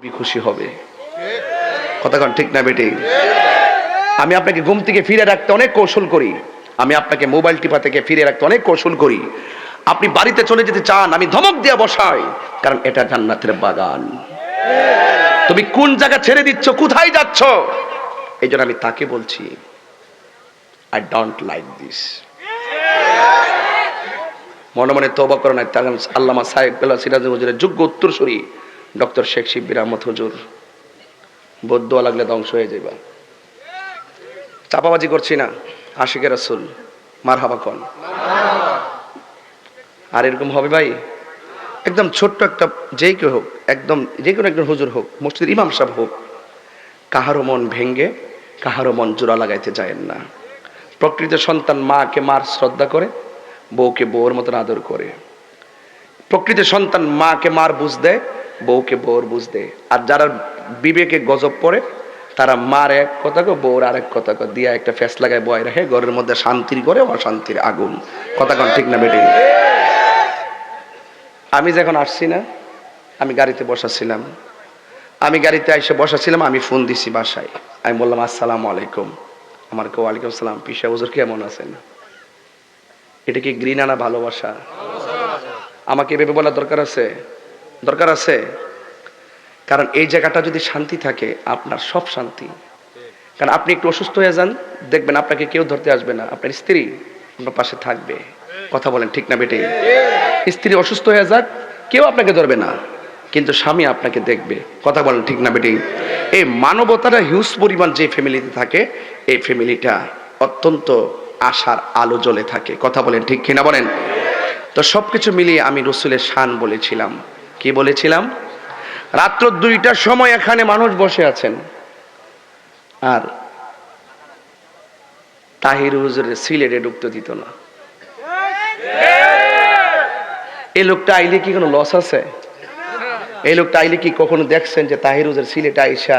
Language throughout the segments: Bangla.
খুশি হবে। কথা কন ঠিক না বেটে? আমি আপনাকে ঘুম থেকে ফিরে রাখতে অনেক কৌশল করি, আমি আপনাকে মোবাইল টিপা থেকে ফিরে রাখতে অনেক কৌশল করি। আপনি বাড়িতে চলে যেতে চান, আমি ধমক দিয়ে বসাই, কারণ এটা জান্নাতের বাগান। তুমি কোন জায়গা ছেড়ে দিচ্ছ, কোথায় যাচ্ছ? এই জন্য আমি তাকে বলছি, আই ডোন্ট লাইক দিস। মনে মনে তওবা করো না। আল্লামা সাহেব সিরাজ হুজুরের যোগ্য উত্তরসূরি ডক্টর শেখ শিববির আহমদ হুজুর, বদদুয়া লাগলে ধ্বংস হয়ে যাবা। চাপাবাজি করছি না, আশিকে রাসূল মারহাবা কোন। আর এরকম হবে ভাই, একদম ছোট্ট একটা যেই কেউ হোক, একদম যে কোনো একজন হুজুর হোক, মসজিদের ইমাম সাহেব হোক, কাহারও মন ভেঙ্গে কাহারও মন জোড়া লাগাইতে যায়েন না। প্রকৃত সন্তান মাকে মার শ্রদ্ধা করে, বউকে বউর মতন আদর করে। প্রকৃত সন্তান মাকে মার বুঝ দেয়, বউকে বউর বুঝ দেয়। আর যারা বিবেকে গজব পড়ে, তারা মার এক কথা কো, বউর আরেক কথা কো, দিয়া একটা ফ্যাস লাগায় বয় রাখে, ঘরের মধ্যে শান্তির করে অশান্তির আগুন। কথা কন ঠিক না বেটে? আমি যখন আসছি না, আমি গাড়িতে বসাছিলাম, আমি ফোন দিছি বাসায়, আমি বললাম আসসালামু আলাইকুম। আমার কেউ ওয়ালাইকুম সালাম, পিসা হুজুর কেমন আছেন? এটা কি ঘৃণা না ভালোবাসা? আমাকে এভাবে বলার দরকার আছে? দরকার আছে? কারণ এই জায়গাটা যদি শান্তি থাকে, আপনার সব শান্তি। কারণ আপনি একটু অসুস্থ হয়ে যান, দেখবেন আপনাকে কেউ ধরতে আসবে না, আপনার স্ত্রী আপনার পাশে থাকবে। কথা বলেন ঠিক না বেটে? স্ত্রী অসুস্থ হয়ে যাক, কেউ আপনাকে ধরবে না, কিন্তু স্বামী আপনাকে দেখবে। কথা বলেন ঠিক না বেটে? এই মানবতাটা হিউজ পরিমাণ যে ফ্যামিলিতে থাকে, এই ফ্যামিলিটা অত্যন্ত আশার আলো জ্বলে থাকে। কথা বলেন ঠিক কিনা বলেন? তো সবকিছু মিলিয়ে আমি রসুলের শান বলেছিলাম। কি বলেছিলাম? রাত্র 2টার সময় এখানে মানুষ বসে আছেন, আর তাহির হুজুরের সিলেটে ঢুকতে দিত না। এই লোকটা আইলে কি কোনো লস আছে? এই লোকটা আইলে কি কখনো দেখছেন যে তাহির হুজুর সিলেটে আইসা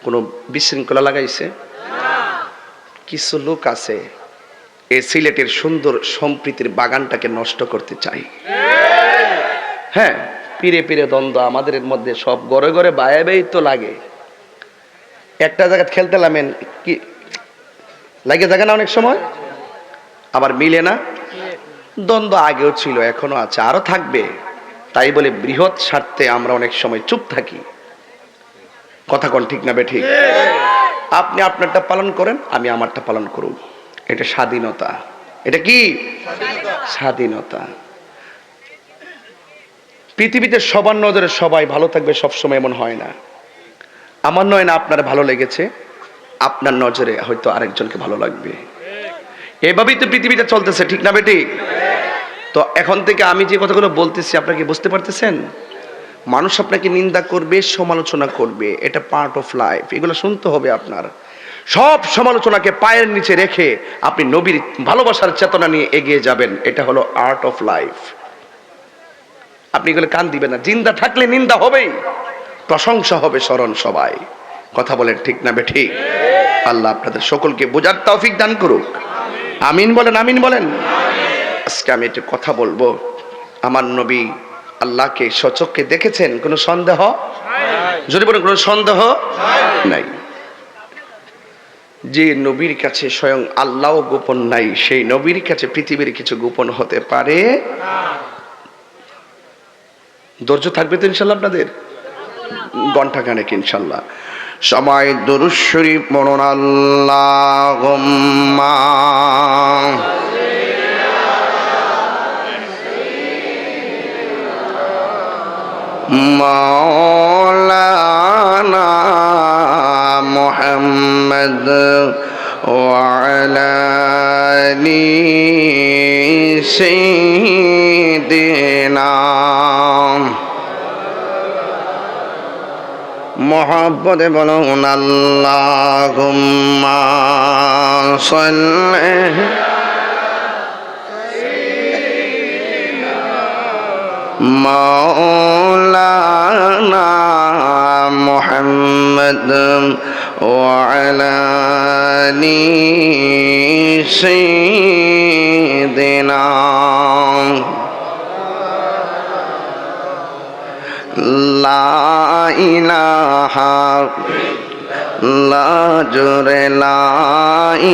কোনো বিশৃঙ্খলা লাগাইছে? কিছু লোক আছে এই সিলেটের সুন্দর সম্প্রীতির বাগানটাকে নষ্ট করতে চাই। হ্যাঁ, পীরে পীরে দ্বন্দ্ব আমাদের মধ্যে, সব ঘরে ঘরে বায়ে বাই তো লাগে। একটা জায়গা খেলতে নামেন, কি লাগে জায়গা না, অনেক সময় আবার মিলে না। দ্বন্দ্ব আগেও ছিল, এখনো আছে, আরো থাকবে। তাই বলে বৃহৎ স্বার্থে আমরা অনেক সময় চুপ থাকি। কথা কোন ঠিক না বেঠিক? আপনি আপনারটা পালন করেন, আমি আমারটা পালন করব। এটা স্বাধীনতা। এটা কি স্বাধীনতা? পৃথিবীতে সবার নজরে সবাই ভালো থাকবে সবসময়, এমন হয় না। আমার নয় না আপনার ভালো লেগেছে, আপনার নজরে হয়তো আরেকজনকে ভালো লাগবে। এভাবেই তো পৃথিবীটা চলতেছে, ঠিক না বেটি? তো এখন থেকে আমি যে কথাগুলো বলতেছি, আপনাকে বুঝতে পারতেছেন? মানুষ আপনাকে নিন্দা করবে, সমালোচনা করবে, এটা পার্ট অফ লাইফ। এগুলো শুনতে হবে আপনার। সব সমালোচনাকে পায়ের নিচে রেখে আপনি নবীর ভালোবাসার চেতনা নিয়ে এগিয়ে যাবেন। এটা হলো আর্ট অফ লাইফ। আপনি এগুলো কান দিবেন না। জিন্দা থাকলে নিন্দা হবেই, প্রশংসা হবে স্মরণ সবাই। কথা বলেন ঠিক না বেঠি? আল্লাহ আপনাদের সকলকে বোঝার তৌফিক দান করুক। আমিন বলেন, আমিন বলেন। আজকে আমি একটা কথা বলবো। আমার নবী আল্লাহকে সচক্ষে দেখেছেন, কোনো সন্দেহ? যদি বলেন কোনো সন্দেহ নাই। যে নবীর কাছে স্বয়ং আল্লাহ গোপন নাই, সেই নবীর কাছে পৃথিবীর কিছু গোপন হতে পারে? ধৈর্য থাকবে তো ইনশাল্লাহ আপনাদের? ঘন্টা খানেক ইনশাল্লাহ। সময় দুরূদ শরীফ পড়ুন। আল্লাহুম্মা মাওলানা মুহাম্মদ ওয়া আলা আলি সাইয়্যিদিনা। মোহাব্বতে বলুন আল্লাহুম্মা সাল্লি মাওলানা মুহাম্মদ ওয়া আলা আলি সাইয়্যিদিনা। লা ইলাহা ইলাহা লা জোরে লা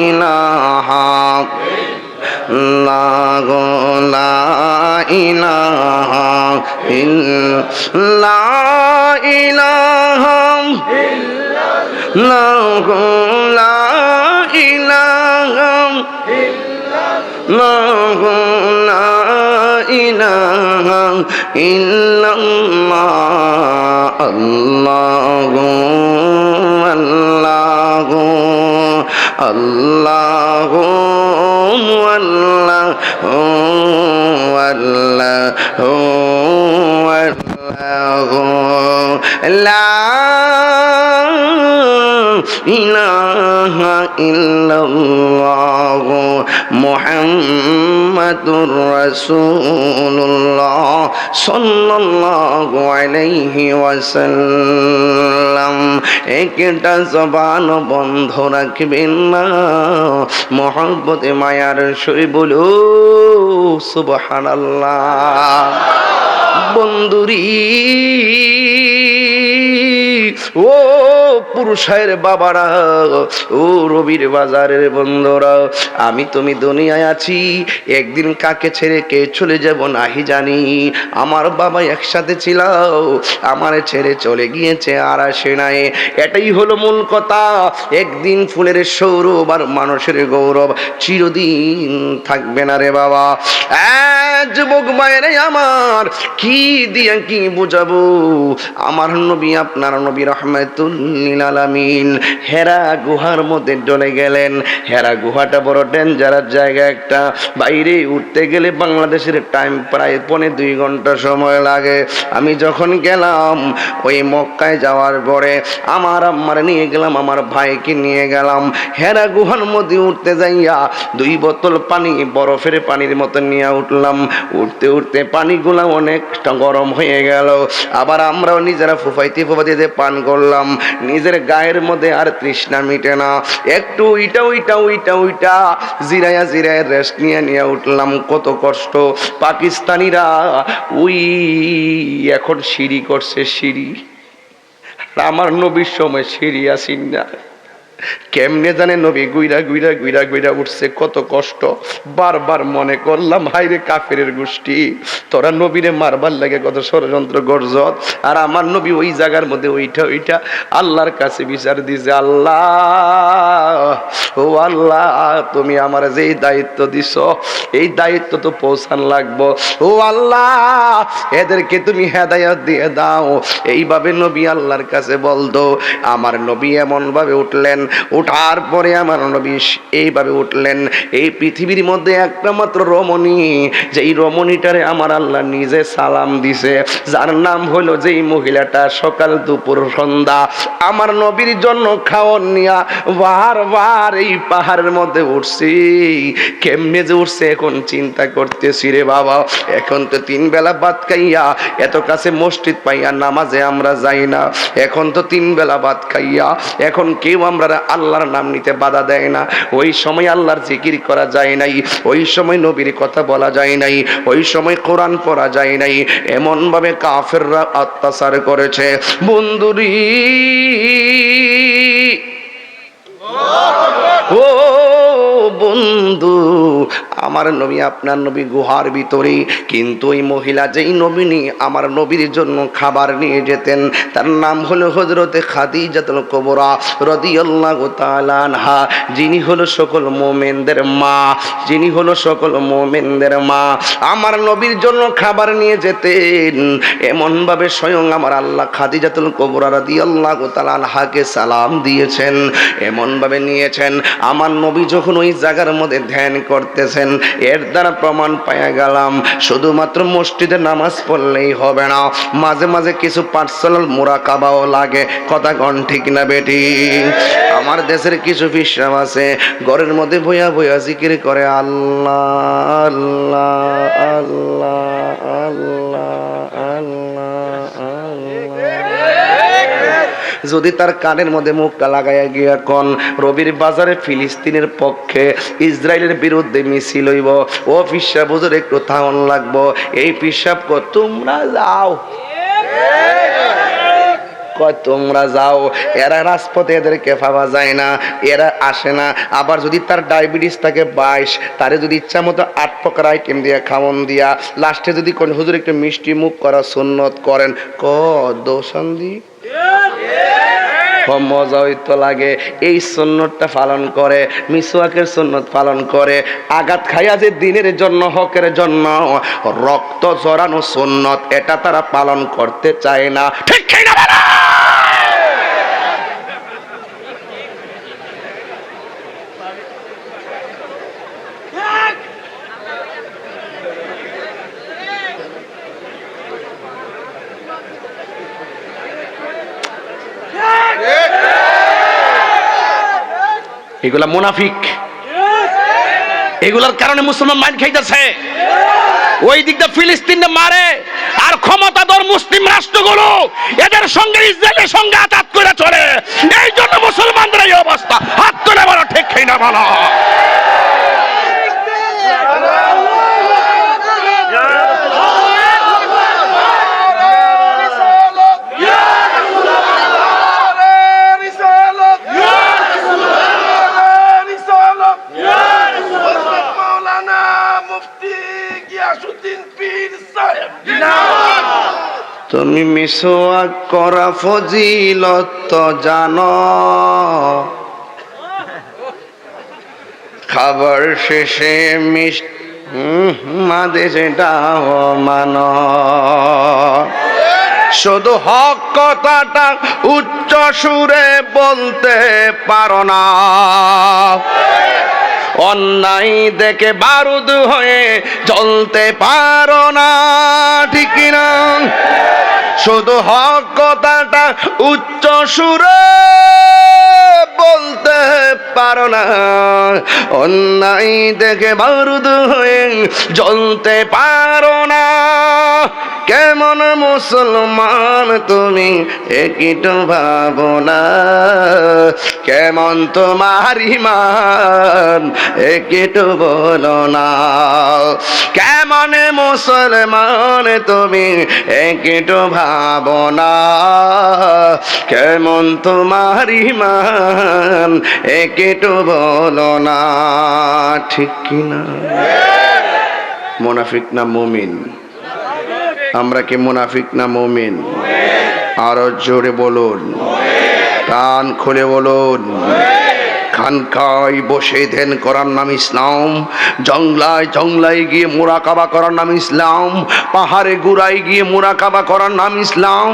ইলাহা লা ইলাহা লা ইলাহা লা ইলাহা লা ইলাহা ইল্লাল্লাহ আল্লাহু আল্লাহু আল্লাহু আল্লাহু আল্লাহু আল্লাহু লা ইলাহা ইল্লাল্লাহ মুহাম্মাদুর রাসূলুল্লাহ সাল্লাল্লাহু আলাইহি ওয়াসাল্লাম। একটা জবান বন্ধ রাখবেন না, মহব্বতে মায়ার সই বলো সুবহানাল্লাহ। বন্ধুরি ও পুরুষের বাবারা, ও রবির বাজারের বন্ধুরা, আমি তুমি দুনিয়ায় আছি, একদিন কাকে ছেড়ে কে চলে যাব নাহি জানি। আমার বাবা একসাথে ছিল, আমার ছেড়ে চলে গিয়েছে আর আসে নাই। এটাই হলো মূল কথা। একদিন ফুলের সৌরভ আর মানুষের গৌরব চিরদিন থাকবে না রে বাবা। যুবক মায়ের আমার, কি দিয়া কি বুঝাবো? আমার নবী, আপনার নবী রহমাতুল লিল আলামিন হেরা গুহার মধ্যে চলে গেলেন। হেরা গুহাটা বড় ডেঞ্জারাস জায়গা একটা। বাইরে উঠতে গেলে বাংলাদেশের টাইম প্রায় 1.5-2 ঘন্টা সময় লাগে। আমি যখন গেলাম ওই মক্কায় যাওয়ার পরে আমার আম্মার নিয়ে গেলাম, আমার ভাইকে নিয়ে গেলাম। হেরা গুহার মধ্যে উঠতে যাইয়া 2 বোতল পানি, বরফের পানির মতো নিয়ে উঠলাম। উঠতে উঠতে পানিগুলা অনেকটা গরম হয়ে গেল। আবার আমরাও নিজেরা ফুফাইতে ফুফাইতে পান করলাম। নিজের গায়ের মধ্যে আর তৃষ্ণা মিটে না। একটু উইটা জিরায়া রেস্ট নিয়ে উঠলাম। কত কষ্ট। পাকিস্তানিরা ওই এখন সিঁড়ি করছে, সিঁড়ি। আমার নবীর সময় সিঁড়ি আসিন না। কেমনে জানে নবী গুইরা উঠছে, কত কষ্ট। বারবার মনে করলাম, হাইরে কাফেরের গোষ্ঠী, তোরা নবীরে মারবার লাগে কত ষড়যন্ত্র গর্জত। আর আমার নবী ওই জায়গার মধ্যে ওইটা আল্লাহর কাছে বিচার দিছে, আল্লাহ ও আল্লাহ, তুমি আমার যেই দায়িত্ব দিছ এই দায়িত্ব তো পৌঁছান লাগবো। ও আল্লাহ, এদেরকে তুমি হেদায়েত দিয়ে দাও। এইভাবে নবী আল্লাহর কাছে বলতো। আমার নবী এমন ভাবে উঠলেন, উঠার পরে আমার নবী এইভাবে উঠলেন। এই পৃথিবীর মধ্যে একটা মাত্র রমণী, যেই রমণীটারে আমার আল্লাহ নিজে সালাম দিছে, যার নাম হলো, যেই মহিলাটা সকাল দুপুর সন্ধ্যা আমার নবীর জন্য খাওয়ান নিয়া বারবার এই পাহাড়ের মধ্যে উঠছি। কেমনে যে উঠছে এখন চিন্তা করতেছি রে বাবা। এখন তো 3 বেলা ভাত খাইয়া এত কাছে মসজিদ পাইয়া নামাজে আমরা যাই না। এখন তো 3 বেলা ভাত খাইয়া এখন কেউ আমরা আল্লাহর নাম নিতে বাধা দেয় না। ওই সময় আল্লাহর জিকির করা যায় নাই, ওই সময় নবীর কথা বলা যায় নাই, ওই সময় কোরআন পড়া যায় নাই। এমন ভাবে কাফেররা অত্যাচার করেছে বন্ধুরি। ও বন্ধু, আমার নবী, আপনার নবী গুহার ভিতরে, কিন্তু ওই মহিলা যেই নবীনী আমার নবীর জন্য খাবার নিয়ে যেতেন, তার নাম হলো হযরতে খাদিজাতুল কুবরা রাদিয়াল্লাহু তাআলা আনহা, যিনি হলো সকল মুমিনদের মা, যিনি হলো সকল মুমিনদের মা। আমার নবীর জন্য খাবার নিয়ে যেতেন। এমন ভাবে স্বয়ং আমার আল্লাহ খাদিজাতুল কুবরা রাদিয়াল্লাহু তাআলা আনহাকে সালাম দিয়েছেন, এমন ভাবে নিয়েছেন। আমার নবী যখন ওই জায়গার মধ্যে ধ্যান করতেছেন, এর দ্বারা প্রমাণ পাওয়া গেলাম শুধুমাত্র মসজিদে নামাজ পড়লেই হবে না, মাঝে মাঝে কিছু পার্সোনাল মুরাকাবাও লাগে। কথা কোন ঠিক না বেটি? আমার দেশের কিছু বিশ্রাম আছে, ঘরের মধ্যে বইয়া বইয়া জিকির করে আল্লাহ আল্লাহ আল্লাহ আল্লাহ আল্লাহ। যদি তার কানের মধ্যে মুখটা লাগাইয়া গিয়া কোন রবির বাজারে ফিলিস্তিনের পক্ষে ইসরায়েলের বিরুদ্ধে মিছিল হইব, ও পিসাব হুজুর একটু থামন লাগবো, এই পিসাব তোমরা যাও। কয় তোমরা যাও, এরা রাজপথে এদেরকে পাওয়া যায় না, এরা আসে না। আবার যদি তার ডায়াবেটিস থাকে 22, তারে যদি ইচ্ছা মতো 8 প্রকার আইটেম দিয়া খাওয়ন দিয়া লাস্টে যদি কোন হুজুর একটু মিষ্টি মুখ করা সুন্নত করেন, দোষান দি মজা হইতো লাগে। এই সুন্নতটা পালন করে, মিসওয়াকের সুন্নত পালন করে, আঘাত খাইয়া যে দিনের জন্য হকের জন্য রক্ত ঝরানো সুন্নত, এটা তারা পালন করতে চায় না। ঠিক কি না বলো? এগুলা মুনাফিক, এগুলার কারণে মুসলমান মাইন খাইতেছে। ওই দিকটা ফিলিস্তিনে মারে, আর ক্ষমতাধর মুসলিম রাষ্ট্রগুলো এদের সঙ্গে ইসরায়েলের সঙ্গে আঘাত করে চলে। এই জন্য মুসলমানদের এই অবস্থা। হাত তুলে বলো ঠিক কি না বলো? তুমি মিসওয়াক করা ফজিলত তো জানো, খাবার শেষে মাঝে সেটাও মানো। শুধু হক কথাটা উচ্চ সুরে বলতে পারো না, অন্যায় দেখে বারুদ হয়ে জ্বলতে পারো না। ঠিক কিনা? শুধু হক কথাটা উচ্চ সুরে বলতে পারো না, অন্যায় দেখে বারুদ হয়ে জ্বলতে পারো না। কেমন মুসলমান তুমি একটু ভাবো না, কেমন তোমার ঈমান একটু বলো না। কেমন মুসলমান তুমি একটু ভাবো না, কেমন তোমার ঈমান একটু বলো না। ঠিক কিনা? মুনাফিক না মুমিন? আমরা কি মুনাফিক না মুমিন? আরো জোরে বলুন, কান খুলে বলুন। খানকায় বসে ধ্যান করার নাম ইসলাম, জংলায় জংলায় গিয়ে মুরাকাবা করার নাম ইসলাম, পাহাড়ে গুড়ায় গিয়ে মুরাকাবা করার নাম ইসলাম।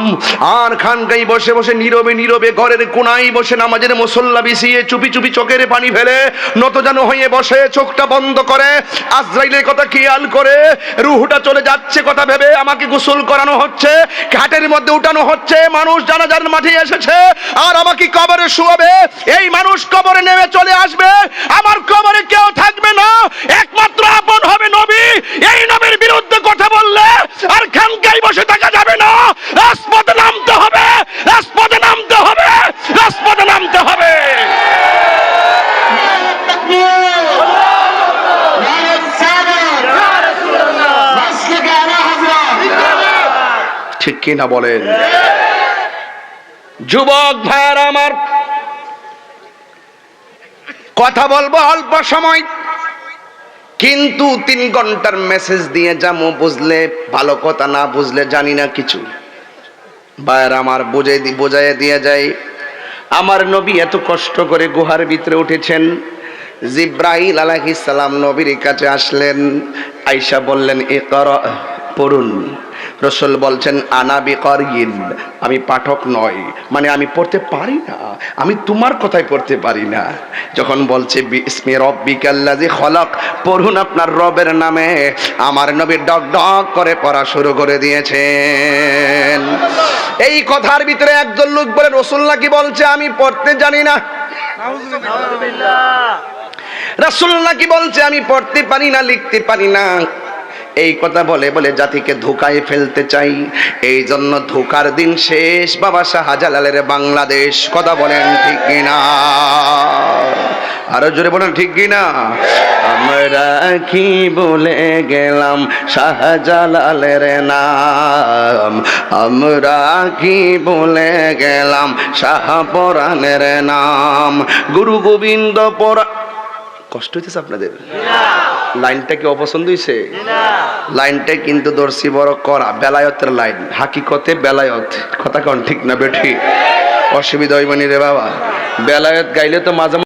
আর খানকায় বসে বসে নীরবে নীরবে ঘরের কোনায় বসে নামাজের মুসল্লা বিছিয়ে চুপি চুপি চোখের পানি ফেলে নতজানু হয়ে বসে চোখটা বন্ধ করে আজরাইলের কথা খেয়াল করে রুহটা চলে যাচ্ছে কথা ভেবে আমাকে গোসল করানো হচ্ছে, ঘাটের মধ্যে উঠানো হচ্ছে, মানুষ জানাজার মাঠে এসেছে আর আমাকে কবরে শুয়াবে। এই মানুষ কবরে নেমে চলে আসবে, আমার কবরে কেউ থাকবে না, একমাত্র আপন হবে নবী। এই নবীর বিরুদ্ধে কথা বললে আর খানকায় বসে থাকা যাবে না, রাজপথে নামতে হবে, রাজপথে নামতে হবে, রাজপথে নামতে হবে। ঠিক কিনা বলেন? যুবক ভাইরা আমার, কথা বলবো অল্প সময়, কিন্তু 3 ঘন্টার মেসেজ দিয়ে যাবো, বুঝলে ভালো কথা, না বুঝলে জানি না কিছু। ভাইরা আমার, বোঝাই দিয়ে যায়, আমার নবী এত কষ্ট করে গুহার ভিতরে উঠেছেন। জিব্রাইল আলাইহিস সালাম নবীর কাছে আসলেন, আয়েশা বললেন ইকরা, পড়ুন। রাসূল বলছেন আনা বিকারিন, আমি পাঠক নয়, মানে আমি পড়তে পারি না, আমি তোমার কথাই পড়তে পারি না। যখন বলছে বিসমি রাব্বিকাল্লাযী খলাক, পড়ুন আপনার রবের নামে, আমার নবী ডক ডক করে পড়া শুরু করে দিয়েছেন। এই কথার ভিতরে একজন লোক বলে রাসূল নাকি বলছে আমি পড়তে জানি না। নাউযুবিল্লাহ। রাসূল নাকি বলছে আমি পড়তে পারি না, লিখতে পারি না। এই কথা বলে বলে জাতিকে ধোকায় ফেলতে চাই। এই জন্য ধোকার দিন শেষ বাবা শাহজালালের বাংলাদেশ। কথা বলেন ঠিক কিনা? আরো জোরে বলেন ঠিক কিনা? আমরা কি বলে গেলাম শাহজালালের নাম, আমরা কি বলে গেলাম শাহপরাণের নাম। গুরু গোবিন্দ পরা, কষ্ট হইতেছে আপনাদের? লাইনটা কি অপছন্দ হয়েছে? লাইনটা কিন্তু দর্শি বড় করা, বেলায়তের লাইন, হাকিকতে বেলায়ত। কথা কন ঠিক না বেঠি? অসুবিধা হইবানি রে বাবা। বেলায়ত গাইলে তো মাঝে